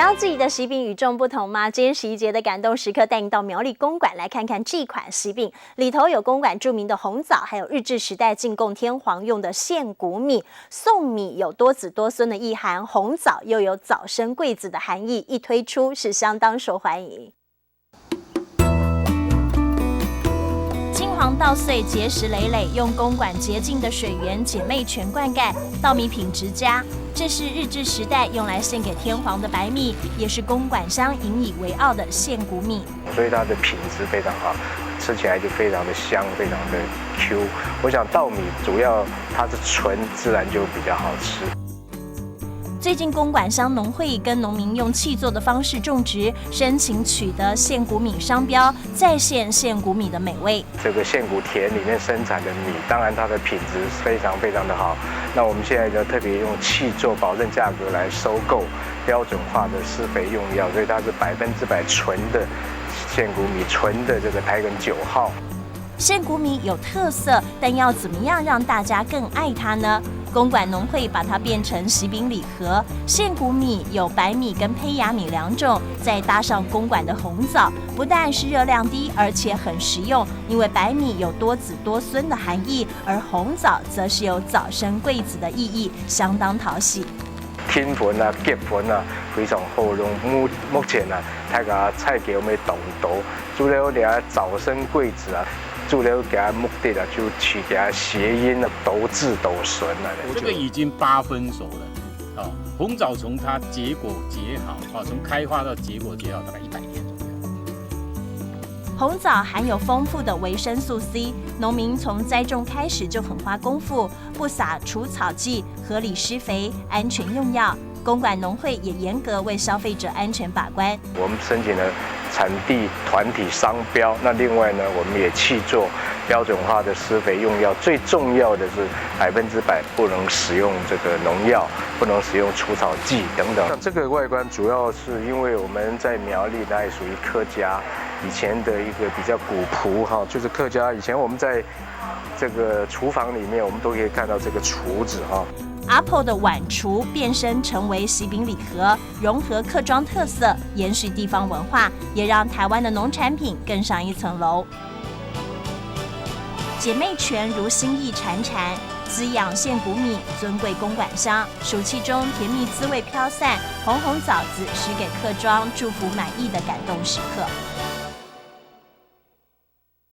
想要自己的喜饼与众不同吗？今天11节的感动时刻，带你到苗栗公馆来看看这款喜饼，里头有公馆著名的红枣，还有日治时代进贡天皇用的现谷米。送米有多子多孙的意涵，红枣又有早生贵子的含义，一推出是相当受欢迎。金黄稻穗结实累累，用公馆洁净的水源姐妹泉灌溉，稻米品质佳。这是日治时代用来献给天皇的白米，也是公馆乡引以为傲的现谷米。所以它的品质非常好，吃起来就非常的香，非常的 Q。我想稻米主要它是纯，自然就比较好吃。最近公馆乡农会跟农民用契作的方式种植，申请取得现谷米商标，再现现谷米的美味。这个现谷田里面生产的米，当然它的品质非常非常的好。那我们现在就特别用契作保证价格来收购标准化的施肥用药，所以它是100%纯的现谷米，纯的这个台梗9号。现谷米有特色，但要怎么样让大家更爱它呢？公馆农会把它变成喜饼礼盒，现谷米有白米跟胚芽米2种，再搭上公馆的红枣，不但是热量低，而且很实用。因为白米有多子多孙的含义，而红枣则是有早生贵子的意义，相当讨喜。天分啊、结分啊非常好用。目前啊，大家菜给我们动刀，除了俩早生贵子啊。除了给它目的啊，就取给它谐音啊，斗智斗孙啊。这个已经8分熟了，红枣从它结果结好，从开花到结果结好，大概100天左右。红枣含有丰富的维生素 C， 农民从栽种开始就很花功夫，不撒除草剂，合理施肥，安全用药。公馆农会也严格为消费者安全把关。我们申请了产地团体商标，那另外呢，我们也契作标准化的施肥用药。最重要的是100%不能使用这个农药，不能使用除草剂等等。那这个外观主要是因为我们在苗栗，那也属于客家以前的一个比较古朴哈，就是客家以前我们在这个厨房里面，我们都可以看到这个厨子哈。Apple 的碗橱变身成为喜饼礼盒，融合客庄特色，延续地方文化，也让台湾的农产品更上一层楼。姐妹泉如心意潺潺，滋养现谷米，尊贵公馆乡。暑气中甜蜜滋味飘散，红枣子是给客庄祝福满意的感动时刻。